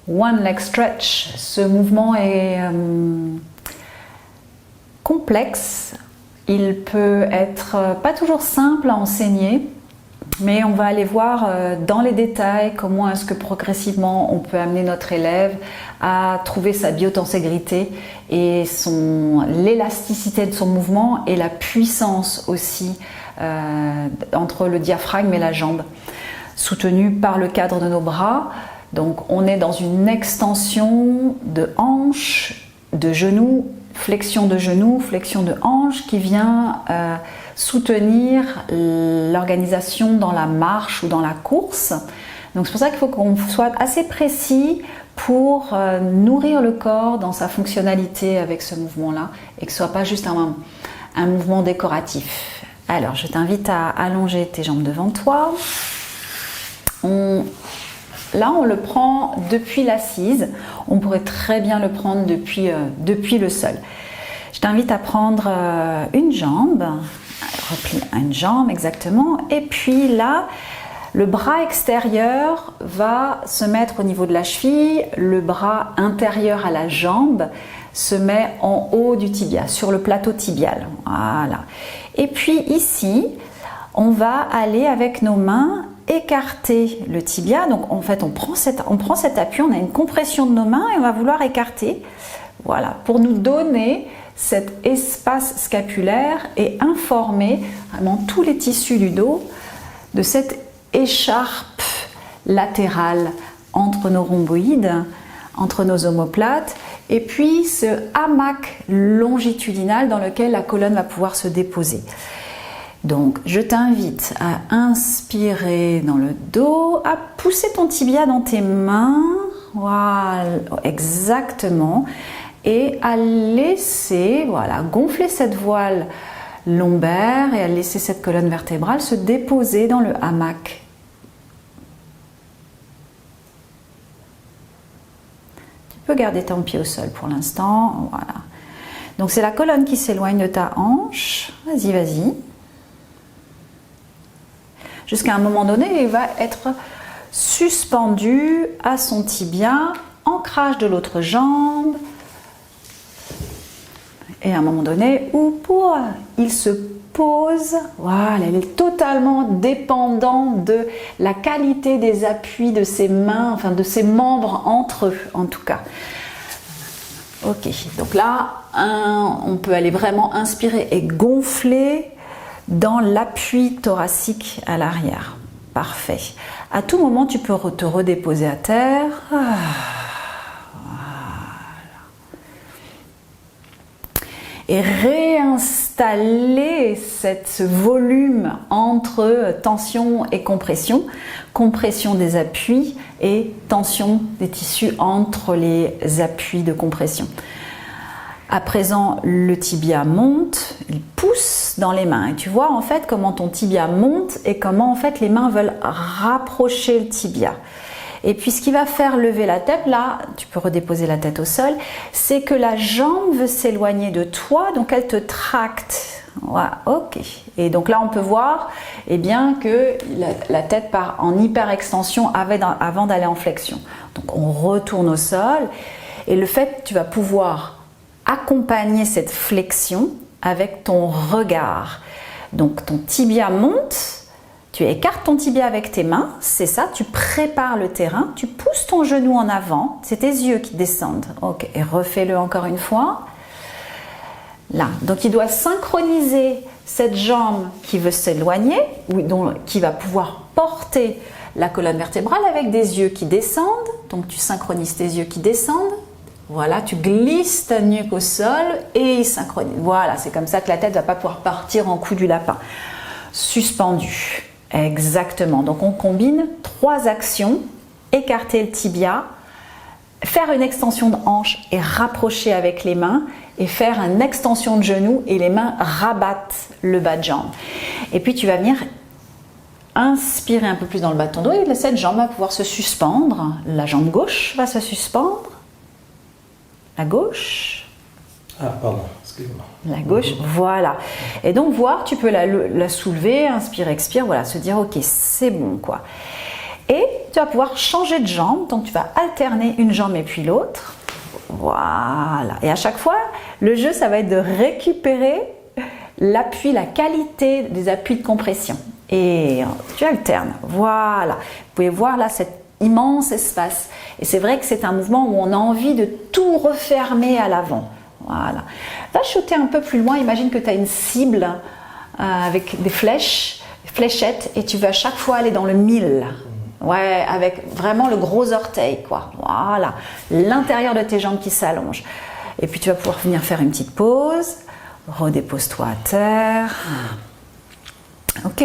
One leg stretch. Ce mouvement est complexe. Il peut être pas toujours simple à enseigner, mais on va aller voir dans les détails comment est-ce que progressivement on peut amener notre élève à trouver sa biotenségrité et l'élasticité de son mouvement et la puissance aussi entre le diaphragme et la jambe, soutenu par le cadre de nos bras. Donc on est dans une extension de hanche, de genou, flexion de hanche qui vient soutenir l'organisation dans la marche ou dans la course. Donc c'est pour ça qu'il faut qu'on soit assez précis pour nourrir le corps dans sa fonctionnalité avec ce mouvement-là et que ce ne soit pas juste un mouvement décoratif. Alors je t'invite à allonger tes jambes devant toi. Là, on le prend depuis l'assise. On pourrait très bien le prendre depuis le sol. Je t'invite à prendre une jambe, replie une jambe exactement, et puis là, le bras extérieur va se mettre au niveau de la cheville, le bras intérieur à la jambe se met en haut du tibia, sur le plateau tibial. Voilà. Et puis ici, on va aller avec nos mains écarter le tibia. Donc en fait, on prend cet appui, on a une compression de nos mains et on va vouloir écarter. Voilà, pour nous donner cet espace scapulaire et informer vraiment tous les tissus du dos de cette écharpe latérale entre nos rhomboïdes, entre nos omoplates, et puis ce hamac longitudinal dans lequel la colonne va pouvoir se déposer. Donc, je t'invite à inspirer dans le dos, à pousser ton tibia dans tes mains, voilà, exactement, et à laisser, voilà, gonfler cette voile lombaire et à laisser cette colonne vertébrale se déposer dans le hamac. Tu peux garder ton pied au sol pour l'instant, voilà. Donc, c'est la colonne qui s'éloigne de ta hanche, vas-y, vas-y. Jusqu'à un moment donné, il va être suspendu à son tibia, ancrage de l'autre jambe. Et à un moment donné, il se pose, voilà, il est totalement dépendant de la qualité des appuis de ses mains, enfin de ses membres entre eux en tout cas. Ok, donc là, on peut aller vraiment inspirer et gonfler dans l'appui thoracique à l'arrière. Parfait. À tout moment, tu peux te redéposer à terre. Voilà. Et réinstaller ce volume entre tension et compression. Compression des appuis et tension des tissus entre les appuis de compression. À présent, le tibia monte, il pousse dans les mains. Et tu vois en fait comment ton tibia monte et comment en fait les mains veulent rapprocher le tibia. Et puis ce qui va faire lever la tête, là, tu peux redéposer la tête au sol, c'est que la jambe veut s'éloigner de toi, donc elle te tracte. Voilà, ok. Et donc là, on peut voir eh bien, que la tête part en hyperextension avant d'aller en flexion. Donc on retourne au sol et le fait que tu vas pouvoir accompagner cette flexion avec ton regard. Donc ton tibia monte, tu écartes ton tibia avec tes mains, c'est ça, tu prépares le terrain, tu pousses ton genou en avant, c'est tes yeux qui descendent. Ok, et refais-le encore une fois. Là, donc il doit synchroniser cette jambe qui veut s'éloigner, qui va pouvoir porter la colonne vertébrale avec des yeux qui descendent. Donc tu synchronises tes yeux qui descendent. Voilà, tu glisses ta nuque au sol et synchronise. Voilà, c'est comme ça que la tête ne va pas pouvoir partir en coup du lapin. Suspendu. Exactement. Donc on combine 3 actions. Écarter le tibia, faire une extension de hanche et rapprocher avec les mains et faire une extension de genou et les mains rabattent le bas de jambe. Et puis tu vas venir inspirer un peu plus dans le bas de ton dos et cette jambe va pouvoir se suspendre. La jambe gauche va se suspendre. La gauche. Ah, pardon, excuse-moi. La gauche, voilà. Et donc, tu peux la soulever, inspire, expire, voilà, se dire, ok, c'est bon, quoi. Et tu vas pouvoir changer de jambe, donc tu vas alterner une jambe et puis l'autre. Voilà. Et à chaque fois, le jeu, ça va être de récupérer l'appui, la qualité des appuis de compression. Et tu alternes. Voilà. Vous pouvez voir là cet immense espace. Et c'est vrai que c'est un mouvement où on a envie de tout refermer à l'avant. Voilà. Va shooter un peu plus loin. Imagine que tu as une cible avec des flèches, des fléchettes, et tu vas à chaque fois aller dans le mille. Ouais, avec vraiment le gros orteil, quoi. Voilà. L'intérieur de tes jambes qui s'allonge. Et puis tu vas pouvoir venir faire une petite pause. Redépose-toi à terre. Ok.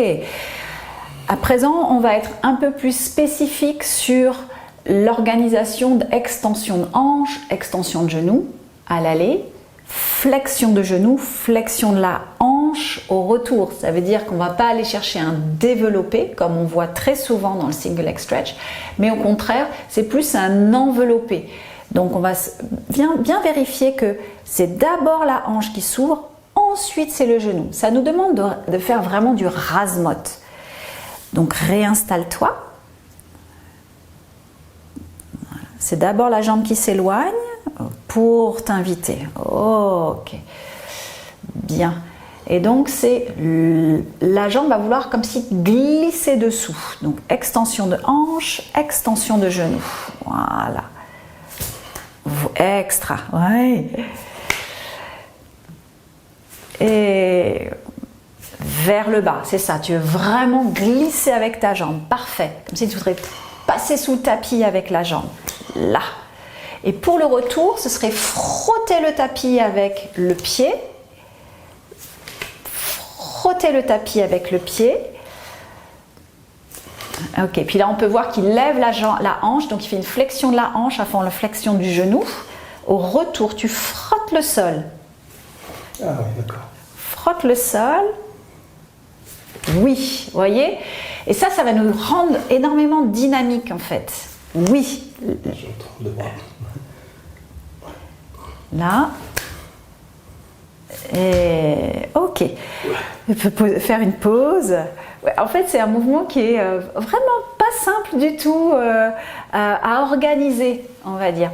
À présent, on va être un peu plus spécifique sur l'organisation d'extension de hanche, extension de genou à l'aller, flexion de genou, flexion de la hanche au retour. Ça veut dire qu'on ne va pas aller chercher un développé comme on voit très souvent dans le single leg stretch, mais au contraire, c'est plus un enveloppé. Donc on va bien vérifier que c'est d'abord la hanche qui s'ouvre, ensuite c'est le genou. Ça nous demande de faire vraiment du rase-motte. Donc réinstalle-toi. Voilà. C'est d'abord la jambe qui s'éloigne pour t'inviter. Ok. Bien. Et donc la jambe va vouloir comme si glisser dessous. Donc extension de hanche, extension de genou. Voilà. Extra. Ouais. Et vers le bas, c'est ça, tu veux vraiment glisser avec ta jambe, parfait, comme si tu voudrais passer sous le tapis avec la jambe, là. Et pour le retour, ce serait frotter le tapis avec le pied, frotter le tapis avec le pied. Ok, puis là on peut voir qu'il lève la hanche, donc il fait une flexion de la hanche avant la flexion du genou. Au retour, tu frottes le sol. Ah oui, d'accord. Frotte le sol. Oui, vous voyez? Et ça va nous rendre énormément dynamique en fait. Oui. J'ai trop de bras. Là. Et ok. On peut faire une pause. Ouais, en fait, c'est un mouvement qui est vraiment pas simple du tout à organiser, on va dire.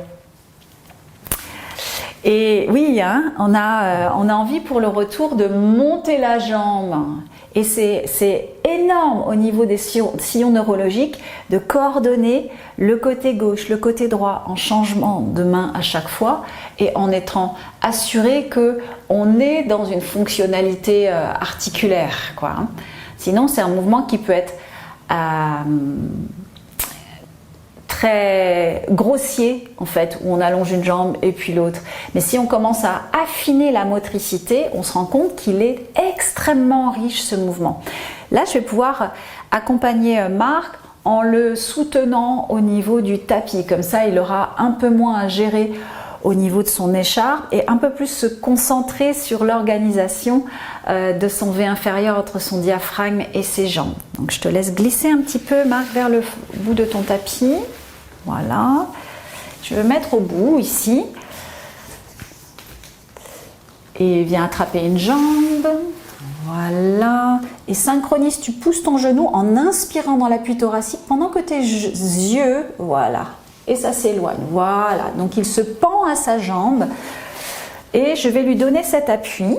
Et oui, hein, on a envie pour le retour de monter la jambe. Et c'est énorme au niveau des sillons neurologiques de coordonner le côté gauche, le côté droit en changement de main à chaque fois et en étant assuré qu'on est dans une fonctionnalité articulaire, quoi. Sinon, c'est un mouvement qui peut être très grossier en fait, où on allonge une jambe et puis l'autre. Mais si on commence à affiner la motricité, on se rend compte qu'il est extrêmement riche ce mouvement. Là, je vais pouvoir accompagner Marc en le soutenant au niveau du tapis. Comme ça, il aura un peu moins à gérer au niveau de son écharpe et un peu plus se concentrer sur l'organisation de son V inférieur entre son diaphragme et ses jambes. Donc, je te laisse glisser un petit peu, Marc, vers le bout de ton tapis. Voilà, je vais mettre au bout ici et viens attraper une jambe, voilà, et synchronise, tu pousses ton genou en inspirant dans l'appui thoracique pendant que tes yeux, voilà, et ça s'éloigne, voilà, donc il se pend à sa jambe et je vais lui donner cet appui,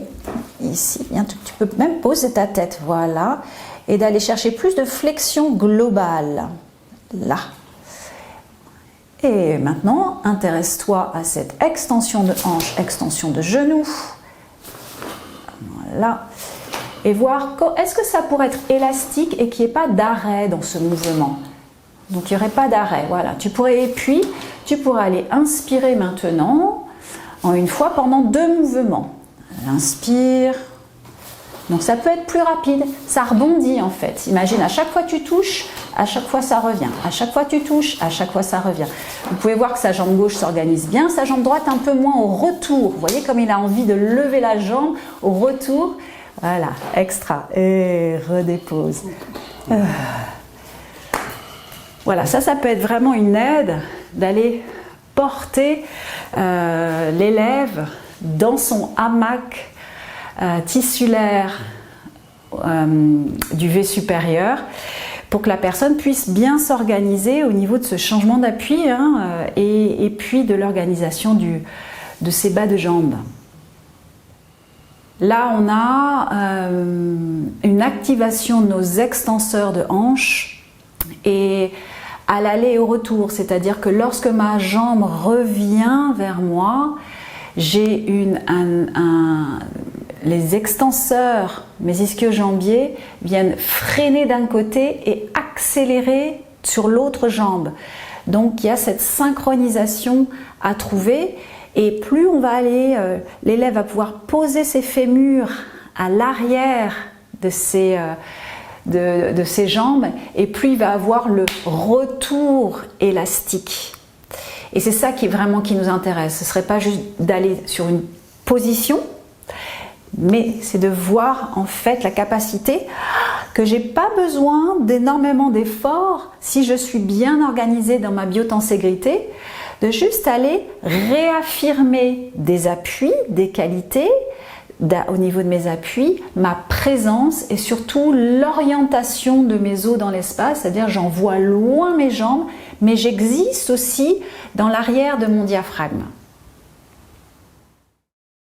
ici, tu peux même poser ta tête, voilà, et d'aller chercher plus de flexion globale, là. Et maintenant, intéresse-toi à cette extension de hanche, extension de genou. Voilà. Et voir, est-ce que ça pourrait être élastique et qu'il n'y ait pas d'arrêt dans ce mouvement. Donc, il n'y aurait pas d'arrêt. Voilà. Et puis, tu pourrais aller inspirer maintenant, en une fois, pendant 2 mouvements. Inspire. Donc, ça peut être plus rapide. Ça rebondit, en fait. Imagine, à chaque fois que tu touches, à chaque fois ça revient. À chaque fois tu touches, à chaque fois ça revient. Vous pouvez voir que sa jambe gauche s'organise bien, sa jambe droite un peu moins au retour. Vous voyez comme il a envie de lever la jambe au retour. Voilà, extra. Et redépose. Voilà, ça peut être vraiment une aide d'aller porter l'élève dans son hamac tissulaire du V supérieur pour que la personne puisse bien s'organiser au niveau de ce changement d'appui et puis de l'organisation de ses bas de jambes. Là, on a une activation de nos extenseurs de hanches et à l'aller et au retour, c'est-à-dire que lorsque ma jambe revient vers moi, j'ai les extenseurs, mes ischio-jambiers viennent freiner d'un côté et accélérer sur l'autre jambe. Donc il y a cette synchronisation à trouver. Et plus on va aller, l'élève va pouvoir poser ses fémurs à l'arrière de ses jambes, et plus il va avoir le retour élastique. Et c'est ça qui nous intéresse. Ce ne serait pas juste d'aller sur une position, mais c'est de voir en fait la capacité que j'ai pas besoin d'énormément d'efforts si je suis bien organisée dans ma biotenségrité, de juste aller réaffirmer des appuis, des qualités au niveau de mes appuis, ma présence et surtout l'orientation de mes os dans l'espace, c'est-à-dire j'envoie loin mes jambes, mais j'existe aussi dans l'arrière de mon diaphragme.